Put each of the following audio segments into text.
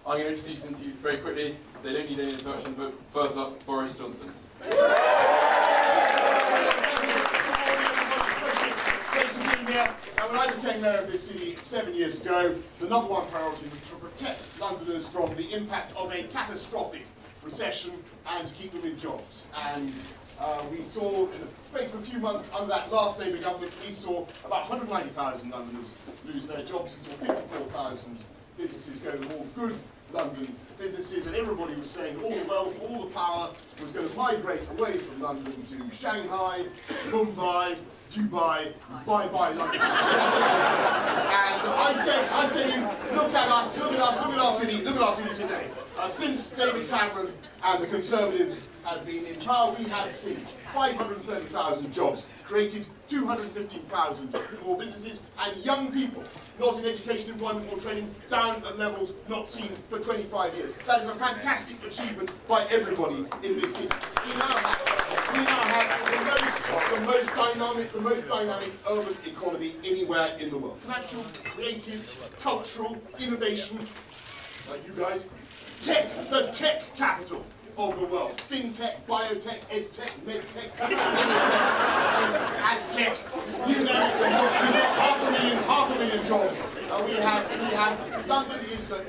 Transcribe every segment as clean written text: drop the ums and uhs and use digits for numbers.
I'm going to introduce them to you very quickly. They don't need any introduction, but first up, Boris Johnson. Great to be here. Now, when I became mayor of this city 7 years ago, the #1 priority was to protect Londoners from the impact of a catastrophic recession and to keep them in jobs. And we saw, in the space of a few months under that last Labour government, we saw about 190,000 Londoners lose their jobs. We saw 54,000 businesses go to all good London businesses, and everybody was saying all the wealth, all the power was going to migrate away from London to Shanghai, Mumbai, Dubai, bye-bye London. And I said, look at us, look at our city today. Since David Cameron and the Conservatives have been in power, we have seen 530,000 jobs created, 215,000 more businesses, and young people not in education, employment or training down at levels not seen for 25 years. That is a fantastic achievement by everybody in this city. We now have the most dynamic urban economy anywhere in the world. Financial, creative, cultural, innovation, like you guys, tech, the tech capital of the world. FinTech, biotech, edtech, medtech, nanotech, aztech, you name it, we've got half a million jobs. London is the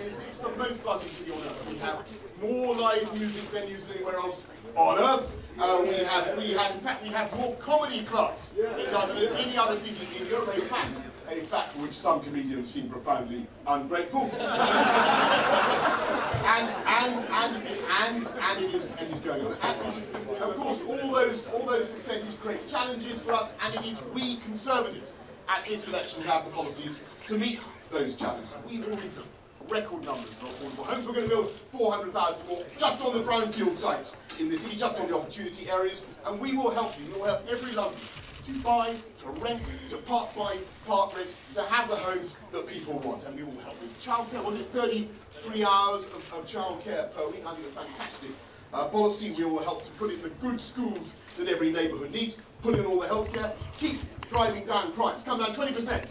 most buzzing city on earth. We have more live music venues than anywhere else on earth. In fact, we have more comedy clubs in London than any other city in Europe. A fact for which some comedians seem profoundly ungrateful. and it is going on. And of course, all those successes create challenges for us, and it is we Conservatives at this election who have the policies to meet those challenges. We've already done record numbers of affordable homes. We're going to build 400,000 more just on the brownfield sites in the city, just on the opportunity areas, and we will help you. We will help every Londoner to buy, to rent, to part buy, part rent, to have the homes that people want. And we will help with childcare. What is it, 33 hours of childcare per week? I think a fantastic policy. We will help to put in the good schools that every neighbourhood needs, put in all the healthcare, keep driving down crime. It's come down 20%.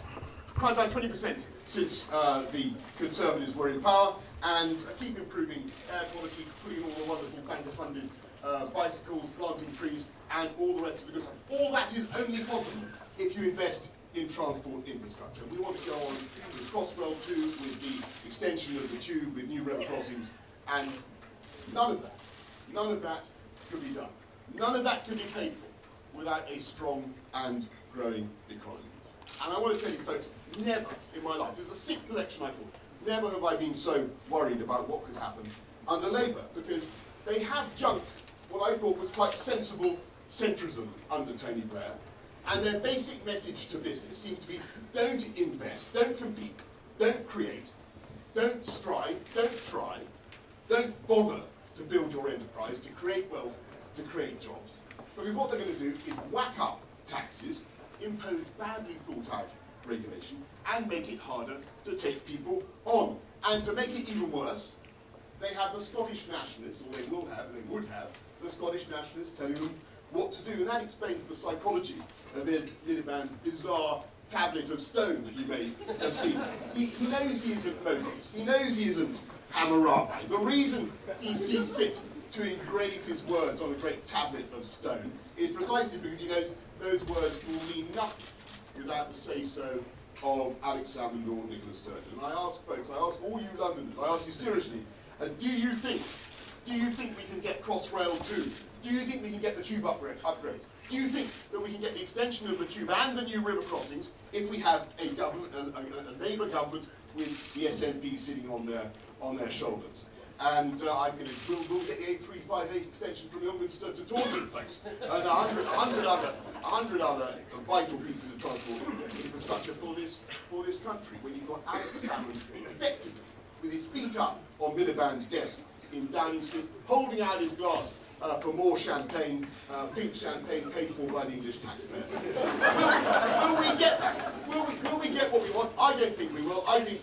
Crime down 20% since the Conservatives were in power, and keep improving air quality, putting all the wonderful bank-funded bicycles, planting trees, and all the rest of the good stuff. All that is only possible if you invest in transport infrastructure. We want to go on with Crossrail 2, with the extension of the tube, with new river crossings, and none of that could be done. None of that can be paid for without a strong and growing economy. And I want to tell you folks, never in my life, this is the 6th election I fought, never have I been so worried about what could happen under Labour, because they have junked what I thought was quite sensible centrism under Tony Blair, and their basic message to business seems to be don't invest, don't compete, don't create, don't strive, don't try, don't bother to build your enterprise, to create wealth, to create jobs. Because what they're going to do is whack up taxes, impose badly thought out regulation, and make it harder to take people on. And to make it even worse, they have the Scottish nationalists, or they would have, the Scottish nationalists telling them what to do. And that explains the psychology of Ed Miliband's bizarre tablet of stone that you may have seen. He knows he isn't Moses. He knows he isn't Hammurabi. The reason he sees fit to engrave his words on a great tablet of stone is precisely because he knows those words will mean nothing without the say-so of Alex Salmond or Nicola Sturgeon. And I ask folks, I ask all you Londoners, I ask you seriously, do you think we can get Crossrail 2? Do you think we can get the tube upgrades? Do you think that we can get the extension of the tube and the new river crossings if we have a government, a Labour government with the SNP sitting on their shoulders? And we'll get the A358 extension from Ilminster to Taunton, folks, and a hundred other vital pieces of transport infrastructure for this country. When you've got Alex Salmond effectively with his feet up on Miliband's desk in Downing Street, holding out his glass for more champagne, pink champagne paid for by the English taxpayer. Will we get that? Will we get what we want? I don't think we will. I think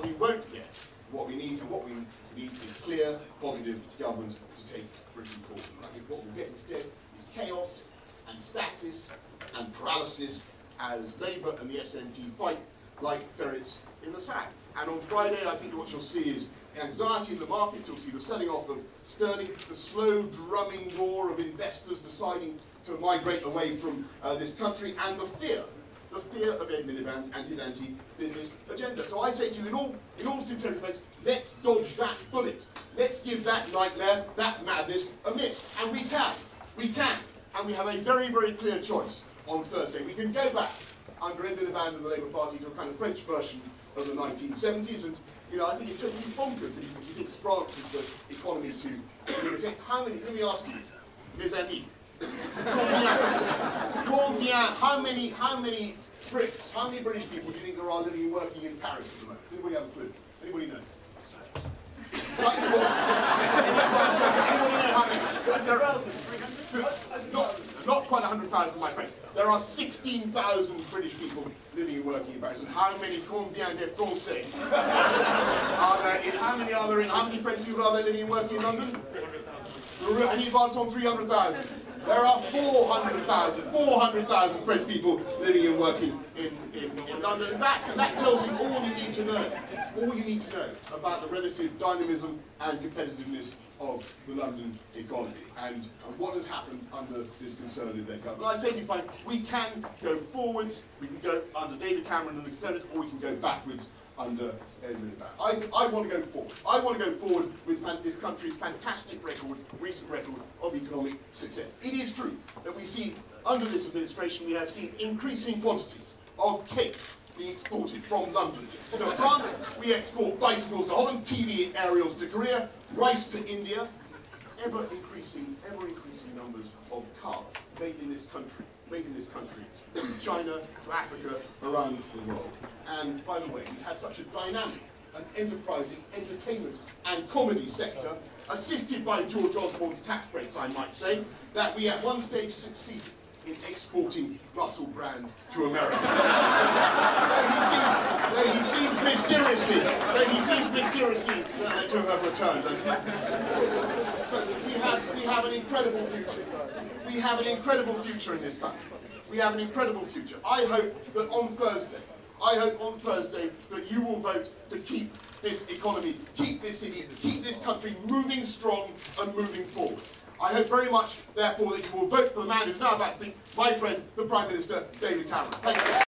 we won't get what we need, and what we need is clear, positive government to take Britain forward. And I think what we'll get instead is chaos and stasis and paralysis as Labour and the SNP fight like ferrets in the sack. And on Friday, I think what you'll see is anxiety in the market, you'll see the selling off of sterling, the slow drumming roar of investors deciding to migrate away from this country, and the fear of Ed Miliband and his anti-business agenda. So I say to you, in all sincerity, folks, let's dodge that bullet. Let's give that nightmare, that madness, a miss. And we can. And we have a very, very clear choice on Thursday. We can go back under Ed Miliband and the Labour Party to a kind of French version of the 1970s, and I think it's totally bonkers that he thinks France is the economy to imitate. How many? Let me ask you, les amis. How many Brits, how many British people do you think there are living and working in Paris at the moment? Does anybody have a clue? Anybody know? Slightly more than 6. Anybody know how many? Not quite 100,000, my friend. There are 16,000 British people living and working in Paris. And how many combien de Français are there in? How many French people are there living and working in London? Any advance on 300,000? There are 400,000 French people living and working in London, and that tells you all you need to know. All you need to know about the relative dynamism and competitiveness of the London economy and what has happened under this Conservative-led government. I say you find we can go forwards, we can go under David Cameron and the Conservatives, or we can go backwards under Ed Miliband. I want to go forward. I want to go forward with this country's fantastic record, recent record of economic success. It is true that we see, under this administration, we have seen increasing quantities of cake being exported from London to France. We export bicycles to Holland, TV aerials to Korea, rice to India, ever increasing numbers of cars made in this country, from China to Africa, around the world. And by the way, we have such a dynamic and enterprising entertainment and comedy sector, assisted by George Osborne's tax breaks, I might say, that we at one stage succeeded in exporting Russell Brand to America. though he seems mysteriously to have returned. But we have an incredible future. We have an incredible future in this country. We have an incredible future. I hope that on Thursday that you will vote to keep this economy, keep this city, keep this country moving strong and moving forward. I hope very much, therefore, that you will vote for the man who's now about to speak, my friend, the Prime Minister, David Cameron. Thank you.